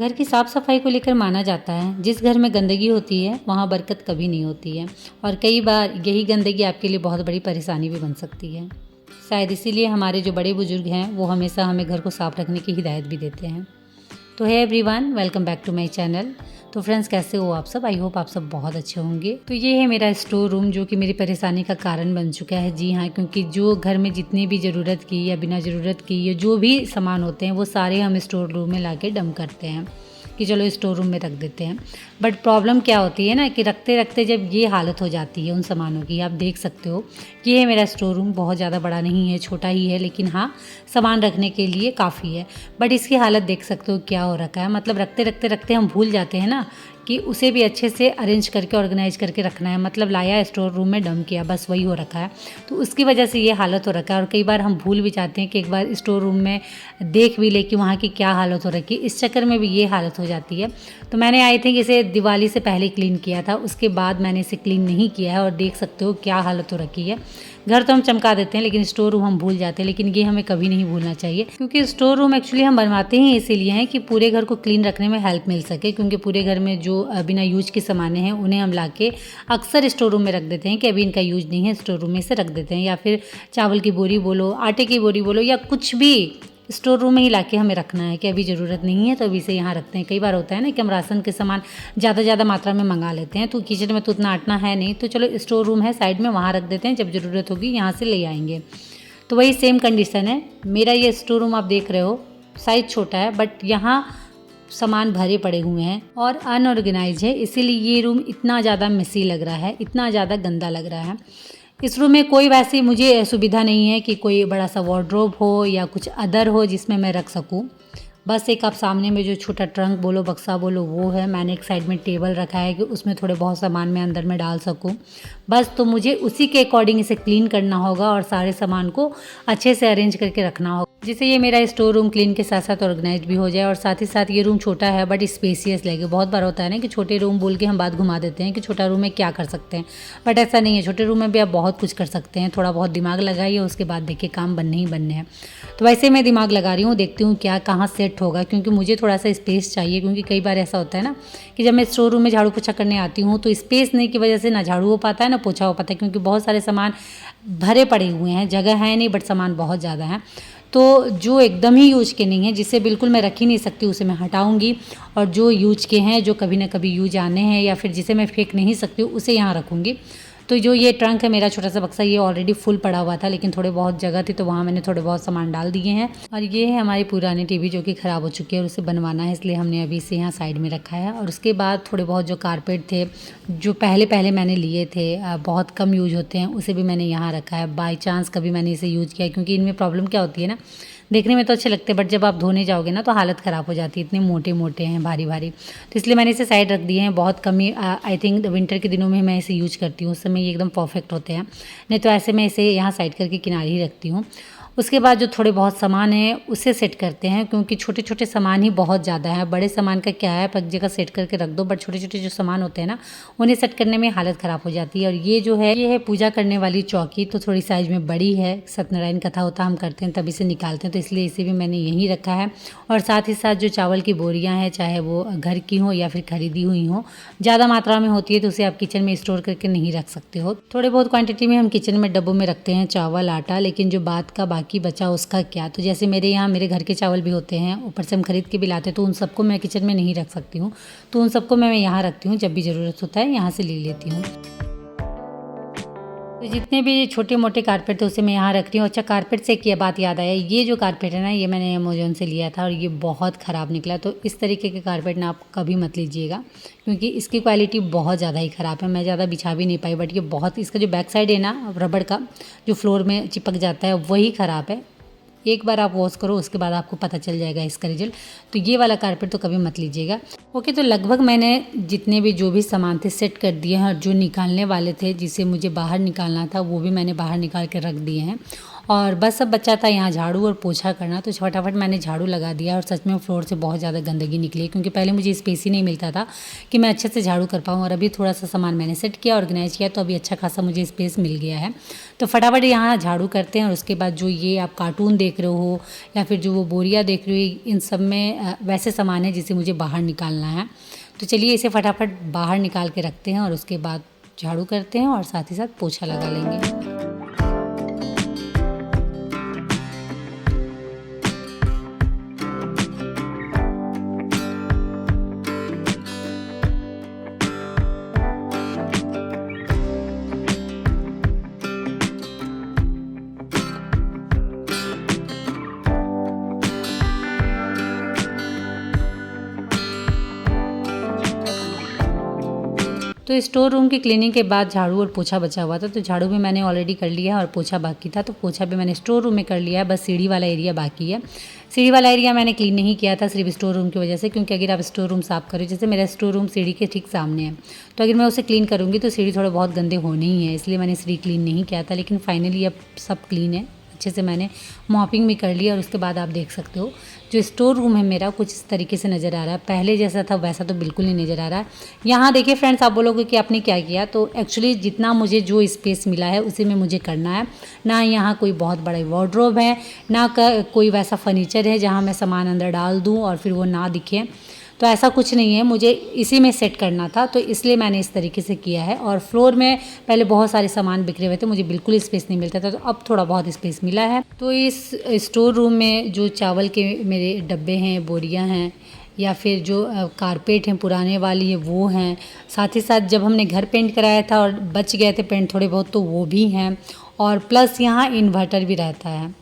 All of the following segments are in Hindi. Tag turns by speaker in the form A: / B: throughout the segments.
A: घर की साफ़ सफाई को लेकर माना जाता है जिस घर में गंदगी होती है वहाँ बरकत कभी नहीं होती है, और कई बार यही गंदगी आपके लिए बहुत बड़ी परेशानी भी बन सकती है। शायद इसीलिए हमारे जो बड़े बुजुर्ग हैं वो हमेशा हमें घर को साफ रखने की हिदायत भी देते हैं। तो hi everyone, welcome back to my channel. तो फ्रेंड्स, कैसे हो आप सब? आई होप आप सब बहुत अच्छे होंगे। तो ये है मेरा स्टोर रूम जो कि मेरी परेशानी का कारण बन चुका है। जी हाँ, क्योंकि जो घर में जितनी भी ज़रूरत की या बिना ज़रूरत की या जो भी सामान होते हैं वो सारे हम स्टोर रूम में ला के डंप करते हैं कि चलो स्टोर रूम में रख देते हैं। बट प्रॉब्लम क्या होती है ना कि रखते रखते जब ये हालत हो जाती है उन सामानों की, आप देख सकते हो कि ये मेरा स्टोर रूम बहुत ज़्यादा बड़ा नहीं है, छोटा ही है, लेकिन हाँ सामान रखने के लिए काफ़ी है। बट इसकी हालत देख सकते हो क्या हो रखा है। मतलब रखते रखते रखते हम भूल जाते हैं ना कि उसे भी अच्छे से अरेंज करके ऑर्गेनाइज करके रखना है। मतलब लाया स्टोर रूम में डंप किया, बस वही हो रखा है। तो उसकी वजह से ये हालत हो रखा है। और कई बार हम भूल भी जाते हैं कि एक बार स्टोर रूम में देख भी ले कि वहाँ की क्या हालत हो रखी है। इस चक्कर में भी ये हालत हो जाती है। तो मैंने आई थिंक इसे दिवाली से पहले क्लीन किया था, उसके बाद मैंने इसे क्लीन नहीं किया है। और देख सकते हो क्या हालत हो रखी है। घर तो हम चमका देते हैं लेकिन स्टोर रूम हम भूल जाते हैं, लेकिन ये हमें कभी नहीं भूलना चाहिए, क्योंकि स्टोर रूम एक्चुअली हम बनवाते ही इसीलिए हैं कि पूरे घर को क्लीन रखने में हेल्प मिल सके। क्योंकि पूरे घर में जो बिना यूज के सामान हैं उन्हें हम लाके अक्सर स्टोर रूम में रख देते हैं कि अभी इनका यूज नहीं है, स्टोर रूम में से रख देते हैं। या फिर चावल की बोरी बोलो, आटे की बोरी बोलो, या कुछ भी स्टोर रूम में ही लाके हमें रखना है कि अभी ज़रूरत नहीं है तो अभी से यहाँ रखते हैं। कई बार होता है ना कि हम राशन के सामान ज़्यादा मात्रा में मंगा लेते हैं, तो किचन में तो उतना आटना है नहीं, तो चलो स्टोर रूम है साइड में, वहाँ रख देते हैं, जब ज़रूरत होगी यहाँ से ले आएंगे। तो वही सेम कंडीशन है मेरा। ये स्टोर रूम आप देख रहे हो, साइज़ छोटा है बट यहाँ सामान भरे पड़े हुए हैं और अनऑर्गेनाइज है, इसीलिए ये रूम इतना ज़्यादा मेसी लग रहा है, इतना ज़्यादा गंदा लग रहा है। इस रूम में कोई वैसी मुझे सुविधा नहीं है कि कोई बड़ा सा वार्डरोब हो या कुछ अदर हो जिसमें मैं रख सकूं। बस एक आप सामने में जो छोटा ट्रंक बोलो, बक्सा बोलो, वो है। मैंने एक साइड में टेबल रखा है कि उसमें थोड़े बहुत सामान मैं अंदर में डाल सकूं। बस तो मुझे उसी के अकॉर्डिंग इसे क्लीन करना होगा और सारे सामान को अच्छे से अरेंज करके रखना होगा, जिससे ये मेरा स्टोर रूम क्लीन के साथ साथ ऑर्गेनाइज भी हो जाए। और साथ ही साथ ये रूम छोटा है बट स्पेसियस लगे। बहुत बार होता है ना कि छोटे रूम बोल के हम बात घुमा देते हैं कि छोटा रूम में क्या कर सकते हैं, बट ऐसा नहीं है। छोटे रूम में भी आप बहुत कुछ कर सकते हैं। थोड़ा बहुत दिमाग लगाइए, उसके बाद देखिए काम बनने ही बनने हैं। तो वैसे मैं दिमाग लगा रही हूँ, देखती हूँ क्या कहाँ सेट होगा, क्योंकि मुझे थोड़ा सा स्पेस चाहिए। क्योंकि कई बार ऐसा होता है ना कि जब मैं स्टोर रूम में झाड़ू पोछा करने आती हूँ तो स्पेस नहीं की वजह से ना झाड़ू हो पाता है ना पोछा हो पाता है, क्योंकि बहुत सारे सामान भरे पड़े हुए हैं। जगह है नहीं बट सामान बहुत ज़्यादा है। तो जो एकदम ही यूज के नहीं है, जिसे बिल्कुल मैं रख ही नहीं सकती, उसे मैं हटाऊंगी। और जो यूज के हैं, जो कभी ना कभी यूज आने हैं या फिर जिसे मैं फेंक नहीं सकती हूँ, उसे यहाँ रखूँगी। तो जो ये ट्रंक है मेरा छोटा सा बक्सा, ये ऑलरेडी फुल पड़ा हुआ था, लेकिन थोड़े बहुत जगह थी तो वहाँ मैंने थोड़े बहुत सामान डाल दिए हैं। और ये है हमारी पुरानी टीवी जो कि ख़राब हो चुकी है और उसे बनवाना है, इसलिए हमने अभी इसे यहाँ साइड में रखा है। और उसके बाद थोड़े बहुत जो कारपेट थे जो पहले मैंने लिए थे, बहुत कम यूज होते हैं, उसे भी मैंने यहाँ रखा है। बाई चांस कभी मैंने इसे यूज किया, क्योंकि इनमें प्रॉब्लम क्या होती है ना, देखने में तो अच्छे लगते हैं बट जब आप धोने जाओगे ना तो हालत ख़राब हो जाती है, इतने मोटे मोटे हैं, भारी भारी। तो इसलिए मैंने इसे साइड रख दिए हैं। बहुत कम ही आई थिंक विंटर के दिनों में मैं इसे यूज करती हूँ, उस समय ये एकदम परफेक्ट होते हैं। नहीं तो ऐसे मैं इसे यहाँ साइड करके किनारे ही रखती हूँ। उसके बाद जो थोड़े बहुत सामान है उसे सेट करते हैं, क्योंकि छोटे छोटे सामान ही बहुत ज़्यादा है। बड़े सामान का क्या है, पक जगह सेट करके रख दो, बट छोटे छोटे जो सामान होते हैं ना उन्हें सेट करने में हालत ख़राब हो जाती है। और ये जो है, ये है पूजा करने वाली चौकी, तो थोड़ी साइज में बड़ी है। सत्यनारायण कथा होता हम करते हैं तभी से निकालते हैं, तो इसलिए इसे भी मैंने यहीं रखा है। और साथ ही साथ जो चावल की बोरियाँ हैं, चाहे वो घर की हो या फिर खरीदी हुई हो, ज़्यादा मात्रा में होती है तो उसे आप किचन में स्टोर करके नहीं रख सकते हो। थोड़े बहुत क्वांटिटी में हम किचन में डब्बों में रखते हैं चावल, आटा, लेकिन जो बात का बाकी बचा उसका क्या। तो जैसे मेरे यहाँ मेरे घर के चावल भी होते हैं, ऊपर से हम खरीद के भी लाते हैं, तो उन सबको मैं किचन में नहीं रख सकती हूँ। तो उन सबको मैं यहाँ रखती हूँ, जब भी ज़रूरत होता है यहाँ से ले लेती हूँ। तो जितने भी छोटे मोटे कारपेट थे उसे मैं यहाँ रख रही हूँ। अच्छा, कारपेट से एक बात याद आया, ये जो कारपेट है ना, ये मैंने अमेज़न से लिया था और ये बहुत ख़राब निकला। तो इस तरीके के कारपेट ना आप कभी मत लीजिएगा, क्योंकि इसकी क्वालिटी बहुत ज़्यादा ही ख़राब है। मैं ज़्यादा बिछा भी नहीं पाई, बट ये बहुत, इसका जो बैक साइड है ना रबड़ का, जो फ्लोर में चिपक जाता है, वही ख़राब है। एक बार आप वॉश करो, उसके बाद आपको पता चल जाएगा इसका रिजल्ट। तो ये वाला कारपेट तो कभी मत लीजिएगा। ओके, तो लगभग मैंने जितने भी जो भी सामान थे सेट कर दिए हैं, और जो निकालने वाले थे जिसे मुझे बाहर निकालना था वो भी मैंने बाहर निकाल के रख दिए हैं। और बस अब बचा था यहाँ झाड़ू और पोछा करना। तो फटाफट मैंने झाड़ू लगा दिया और सच में फ्लोर से बहुत ज़्यादा गंदगी निकली, क्योंकि पहले मुझे स्पेस ही नहीं मिलता था कि मैं अच्छे से झाड़ू कर पाऊँ। और अभी थोड़ा सा सामान मैंने सेट किया, ऑर्गेनाइज किया, तो अभी अच्छा खासा मुझे स्पेस मिल गया है। तो फटाफट यहाँ झाड़ू करते हैं और उसके बाद जो ये आप कार्टून देख रहे हो या फिर जो वो बोरियाँ देख रहे हो, इन सब में वैसे सामान है जिसे मुझे बाहर निकालना है। तो चलिए इसे फटाफट बाहर निकाल के रखते हैं और उसके बाद झाड़ू करते हैं और साथ ही साथ पोछा लगा लेंगे। तो स्टोर रूम की क्लीनिंग के बाद झाड़ू और पोछा बचा हुआ था, तो झाड़ू भी मैंने ऑलरेडी कर लिया है और पोछा बाकी था। तो पोछा भी मैंने स्टोर रूम में कर लिया है, बस सीढ़ी वाला एरिया बाकी है। सीढ़ी वाला एरिया मैंने क्लीन नहीं किया था सिर्फ स्टोर रूम की वजह से, क्योंकि अगर आप स्टोर रूम साफ़ करो, जैसे मेरा स्टोर रूम सीढ़ी के ठीक सामने है, तो अगर मैं उसे क्लीन करूँगी तो सीढ़ी थोड़े बहुत गंदे होने ही है, इसलिए मैंने सीढ़ी क्लीन नहीं किया था। लेकिन फाइनली अब सब क्लीन है, अच्छे से मैंने मॉपिंग भी कर लिया। और उसके बाद आप देख सकते हो जो स्टोर रूम है मेरा कुछ इस तरीके से नज़र आ रहा है। पहले जैसा था वैसा तो बिल्कुल नहीं नज़र आ रहा है। यहाँ देखिए फ्रेंड्स, आप बोलोगे कि आपने क्या किया, तो एक्चुअली जितना मुझे जो स्पेस मिला है उसी में मुझे करना है। ना यहाँ कोई बहुत बड़ा वार्डरोब है, ना कोई वैसा फर्नीचर है जहाँ मैं सामान अंदर डाल दूँ और फिर वो ना दिखे, तो ऐसा कुछ नहीं है। मुझे इसी में सेट करना था, तो इसलिए मैंने इस तरीके से किया है। और फ्लोर में पहले बहुत सारे सामान बिखरे हुए थे, मुझे बिल्कुल स्पेस नहीं मिलता था, तो अब थोड़ा बहुत स्पेस मिला है। तो इस स्टोर रूम में जो चावल के मेरे डब्बे हैं, बोरियां हैं, या फिर जो कारपेट हैं पुराने वाली है वो हैं, साथ ही साथ जब हमने घर पेंट कराया था और बच गए थे पेंट थोड़े बहुत, तो वो भी हैं। और प्लस यहाँ इन्वर्टर भी रहता है,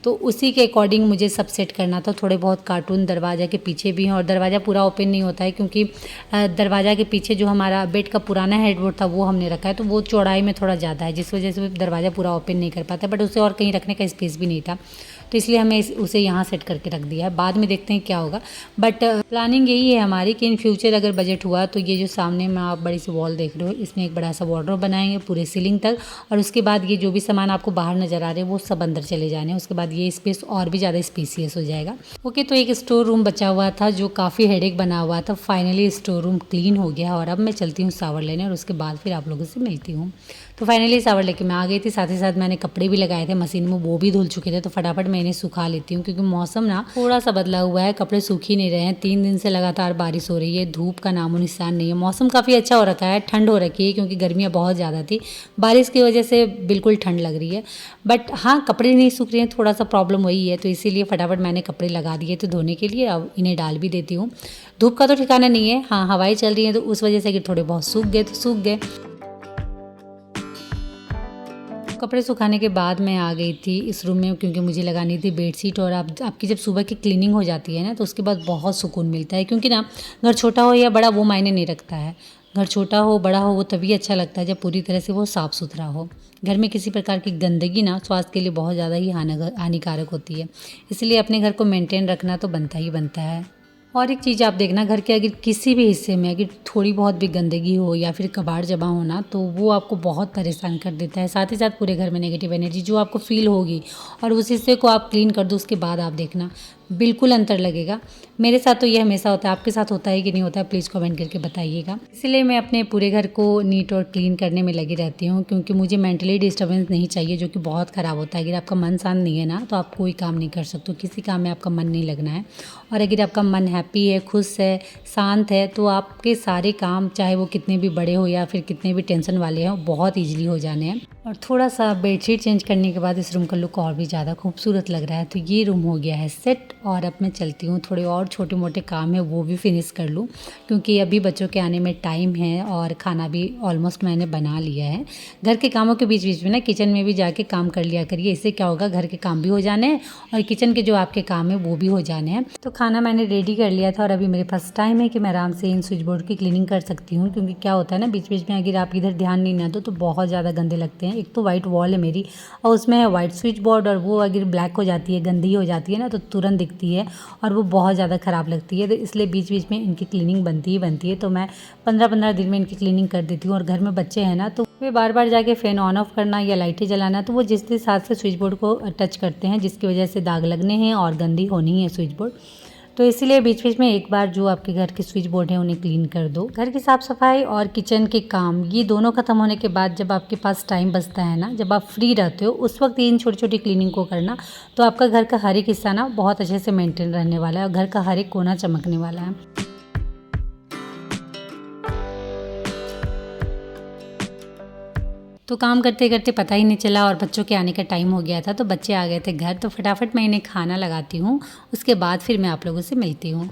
A: तो उसी के अकॉर्डिंग मुझे सब सेट करना था। थोड़े बहुत कार्टून दरवाज़ा के पीछे भी हैं, और दरवाज़ा पूरा ओपन नहीं होता है क्योंकि दरवाज़ा के पीछे जो हमारा बेड का पुराना हेडबोर्ड था वो हमने रखा है, तो वो चौड़ाई में थोड़ा ज़्यादा है, जिस वजह से दरवाज़ा पूरा ओपन नहीं कर पाता। बट उसे और कहीं रखने का स्पेस भी नहीं था, तो इसलिए हमें उसे यहाँ सेट करके रख दिया है। बाद में देखते हैं क्या होगा, बट प्लानिंग यही है हमारी कि इन फ्यूचर अगर बजट हुआ तो ये जो सामने में आप बड़ी सी वॉल देख रहे हो, इसमें एक बड़ा सा वार्डरोब बनाएंगे पूरे सीलिंग तक, और उसके बाद ये जो भी सामान आपको बाहर नज़र आ रहे हैं वो सब अंदर चले जाने हैं। उसके बाद ये स्पेस और भी ज़्यादा स्पेसियस हो जाएगा। ओके, तो एक स्टोर रूम बचा हुआ था जो काफ़ी हेडेक बना हुआ था, फाइनली स्टोर रूम क्लीन हो गया और अब मैं चलती हूँ शावर लेने और उसके बाद फिर आप लोगों से मिलती हूँ। तो फाइनली शावर लेके मैं आ गई थी, साथ ही साथ मैंने कपड़े भी लगाए थे मशीन में, वो भी धुल चुके थे, तो फटाफट मैं इन्हें सुखा लेती हूँ क्योंकि मौसम ना थोड़ा सा बदला हुआ है, कपड़े सूख ही नहीं रहे हैं। 3 दिन से लगातार बारिश हो रही है, धूप का नामो निशान नहीं है। मौसम काफ़ी अच्छा हो रखा है, ठंड हो रखी है क्योंकि गर्मियाँ बहुत ज़्यादा थी, बारिश की वजह से बिल्कुल ठंड लग रही है। बट हाँ, कपड़े नहीं सूख रहे हैं, थोड़ा सा प्रॉब्लम वही है, तो इसीलिए फटाफट मैंने कपड़े लगा दिए थे धोने के लिए। अब इन्हें डाल भी देती हूँ। धूप का तो ठिकाना नहीं है, हाँ हवाएं चल रही हैं, तो उस वजह से अगर थोड़े बहुत सूख गए तो सूख गए। कपड़े सुखाने के बाद मैं आ गई थी इस रूम में क्योंकि मुझे लगानी थी बेडशीट। और आपकी जब सुबह की क्लीनिंग हो जाती है ना, तो उसके बाद बहुत सुकून मिलता है, क्योंकि ना घर छोटा हो या बड़ा वो मायने नहीं रखता है। घर छोटा हो बड़ा हो वो तभी अच्छा लगता है जब पूरी तरह से वो साफ़ सुथरा हो। घर में किसी प्रकार की गंदगी ना स्वास्थ्य के लिए बहुत ज़्यादा ही हानिकारक होती है, इसलिए अपने घर को मेंटेन रखना तो बनता ही बनता है। और एक चीज़ आप देखना, घर के अगर किसी भी हिस्से में अगर थोड़ी बहुत भी गंदगी हो या फिर कबाड़ जमा होना, तो वो आपको बहुत परेशान कर देता है। साथ ही साथ पूरे घर में नेगेटिव एनर्जी जो आपको फील होगी, और उस हिस्से को आप क्लीन कर दो, उसके बाद आप देखना बिल्कुल अंतर लगेगा। मेरे साथ तो ये हमेशा होता है, आपके साथ होता है कि नहीं होता है, प्लीज़ कमेंट करके बताइएगा। इसलिए मैं अपने पूरे घर को नीट और क्लीन करने में लगी रहती हूँ, क्योंकि मुझे मेंटली डिस्टर्बेंस नहीं चाहिए, जो कि बहुत ख़राब होता है। अगर आपका मन शांत नहीं है ना, तो आप कोई काम नहीं कर सकते, किसी काम में आपका मन नहीं लगना है। और अगर आपका मन हैप्पी है, खुश है, शांत है, तो आपके सारे काम चाहे वो कितने भी बड़े हो या फिर कितने भी टेंशन वाले हों, बहुत ईजिली हो जाने हैं। और थोड़ा सा बेडशीट चेंज करने के बाद इस रूम का लुक और भी ज़्यादा खूबसूरत लग रहा है। तो ये रूम हो गया है सेट, और अब मैं चलती हूँ, थोड़े और छोटे मोटे काम है वो भी फिनिश कर लूँ, क्योंकि अभी बच्चों के आने में टाइम है और खाना भी ऑलमोस्ट मैंने बना लिया है। घर के कामों के बीच बीच में ना किचन में भी जाके काम कर लिया करिए, इससे क्या होगा, घर के काम भी हो जाने हैं और किचन के जो आपके काम है वो भी हो जाने हैं। तो खाना मैंने रेडी कर लिया था और अभी मेरे पास टाइम है कि मैं आराम से इन स्विच बोर्ड की क्लीनिंग कर सकती हूँ, क्योंकि क्या होता है ना, बीच बीच में अगर आप इधर ध्यान नहीं ना दो तो बहुत ज़्यादा गंदे लगते हैं। एक तो वाइट वॉल है मेरी और उसमें है वाइट स्विच बोर्ड, और वो अगर ब्लैक हो जाती है, गंदी हो जाती है ना, तो तुरंत दिखती है और वो बहुत ज़्यादा ख़राब लगती है। तो इसलिए बीच बीच में इनकी क्लीनिंग बनती ही बनती है। तो मैं 15-15 दिन में इनकी क्लीनिंग कर देती हूँ। और घर में बच्चे हैं ना, तो फिर बार बार जाके फ़ैन ऑन ऑफ करना या लाइटें जलाना, तो वो जिस हिसाब से स्विच बोर्ड को टच करते हैं, जिसकी वजह से दाग लगने हैं और गंदी होनी है स्विच बोर्ड। तो इसीलिए बीच बीच में एक बार जो आपके घर के स्विच बोर्ड हैं उन्हें क्लीन कर दो। घर की साफ़ सफाई और किचन के काम, ये दोनों ख़त्म होने के बाद जब आपके पास टाइम बचता है ना, जब आप फ्री रहते हो, उस वक्त इन छोटी छोटी क्लीनिंग को करना, तो आपका घर का हर एक हिस्सा ना बहुत अच्छे से मेंटेन रहने वाला है और घर का हर एक कोना चमकने वाला है। तो काम करते करते पता ही नहीं चला और बच्चों के आने का टाइम हो गया था, तो बच्चे आ गए थे घर, तो फटाफट मैं इन्हें खाना लगाती हूँ, उसके बाद फिर मैं आप लोगों से मिलती हूँ।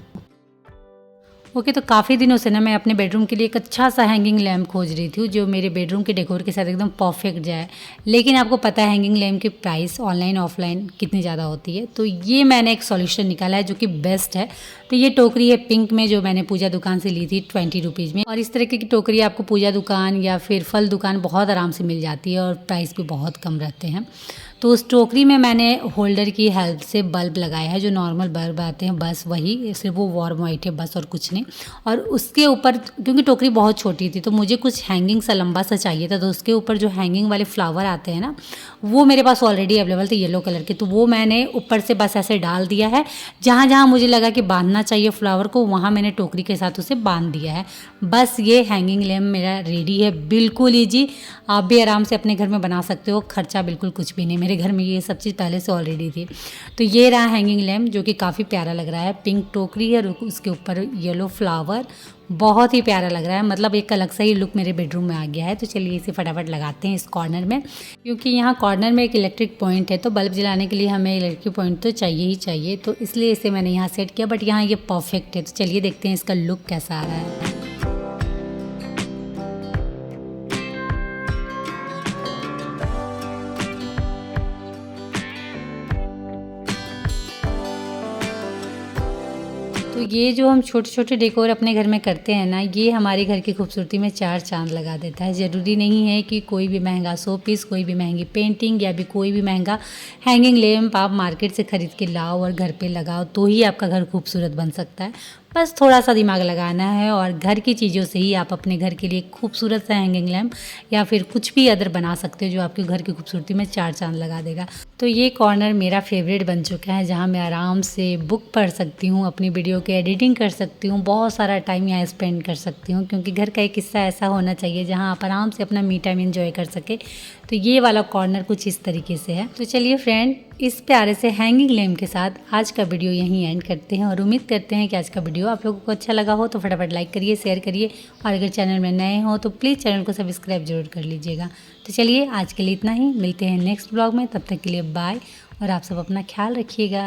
A: ओके, तो काफ़ी दिनों से ना मैं अपने बेडरूम के लिए एक अच्छा सा हैंगिंग लैम्प खोज रही थी जो मेरे बेडरूम के डेकोर के साथ एकदम परफेक्ट जाए। लेकिन आपको पता है हैंगिंग लैम्प की प्राइस ऑनलाइन ऑफलाइन कितनी ज़्यादा होती है, तो ये मैंने एक सॉल्यूशन निकाला है जो कि बेस्ट है। तो ये टोकरी है पिंक में, जो मैंने पूजा दुकान से ली थी 20 रुपीज़ में, और इस तरीके की टोकरी आपको पूजा दुकान या फिर फल दुकान बहुत आराम से मिल जाती है और प्राइस भी बहुत कम रहते हैं। तो उस टोकरी में मैंने होल्डर की हेल्प से बल्ब लगाया है, जो नॉर्मल बल्ब आते हैं बस वही, सिर्फ वो वार्म वाइट है बस और कुछ नहीं। और उसके ऊपर, क्योंकि टोकरी बहुत छोटी थी तो मुझे कुछ हैंगिंग सा लंबा सा चाहिए था, तो उसके ऊपर जो हैंगिंग वाले फ्लावर आते हैं ना, वो मेरे पास ऑलरेडी अवेलेबल थे येलो कलर के, तो वो मैंने ऊपर से बस ऐसे डाल दिया है। जहाँ जहाँ मुझे लगा कि बांधना चाहिए फ्लावर को, वहाँ मैंने टोकरी के साथ उसे बांध दिया है। बस ये हैंगिंग लैम्प मेरा रेडी है, बिल्कुल ईजी। आप भी आराम से अपने घर में बना सकते हो, खर्चा बिल्कुल कुछ भी नहीं। मेरे घर में ये सब चीज़ पहले से ऑलरेडी थी। तो ये रहा हैंगिंग लैम्प, जो कि काफ़ी प्यारा लग रहा है। पिंक टोकरी है और उसके ऊपर येलो फ्लावर, बहुत ही प्यारा लग रहा है। मतलब एक अलग सा ही लुक मेरे बेडरूम में आ गया है। तो चलिए इसे फटाफट लगाते हैं इस कॉर्नर में, क्योंकि यहाँ कॉर्नर में एक इलेक्ट्रिक पॉइंट है, तो बल्ब जलाने के लिए हमें इलेक्ट्रिक पॉइंट तो चाहिए ही चाहिए, तो इसलिए इसे मैंने यहाँ सेट किया। बट यहाँ ये परफेक्ट है, तो चलिए देखते हैं इसका लुक कैसा आ रहा है। तो ये जो हम छोटे छोटे डेकोर अपने घर में करते हैं ना, ये हमारे घर की खूबसूरती में 4 चांद लगा देता है। ज़रूरी नहीं है कि कोई भी महंगा शो पीस, कोई भी महंगी पेंटिंग या भी कोई भी महंगा हैंगिंग लैम्प आप मार्केट से ख़रीद के लाओ और घर पे लगाओ तो ही आपका घर खूबसूरत बन सकता है। बस थोड़ा सा दिमाग लगाना है और घर की चीज़ों से ही आप अपने घर के लिए खूबसूरत सा हैंगिंग लैम्प या फिर कुछ भी अदर बना सकते हो जो आपके घर की खूबसूरती में 4 चांद लगा देगा। तो ये कॉर्नर मेरा फेवरेट बन चुका है, जहाँ मैं आराम से बुक पढ़ सकती हूँ, अपनी वीडियो की एडिटिंग कर सकती हूँ, बहुत सारा टाइम यहाँ स्पेंड कर सकती हूँ, क्योंकि घर का एक हिस्सा ऐसा होना चाहिए जहाँ आप आराम से अपना मी टाइम एंजॉय कर सके। तो ये वाला कॉर्नर कुछ इस तरीके से है। तो चलिए फ्रेंड, इस प्यारे से हैंगिंग लैम्प के साथ आज का वीडियो यहीं एंड करते हैं और उम्मीद करते हैं कि आज का वीडियो आप लोगों को अच्छा लगा हो। तो फटाफट लाइक करिए, शेयर करिए और अगर चैनल में नए हो तो प्लीज़ चैनल को सब्सक्राइब जरूर कर लीजिएगा। तो चलिए आज के लिए इतना ही, मिलते हैं नेक्स्ट ब्लॉग में, तब तक के लिए बाय और आप सब अपना ख्याल रखिएगा।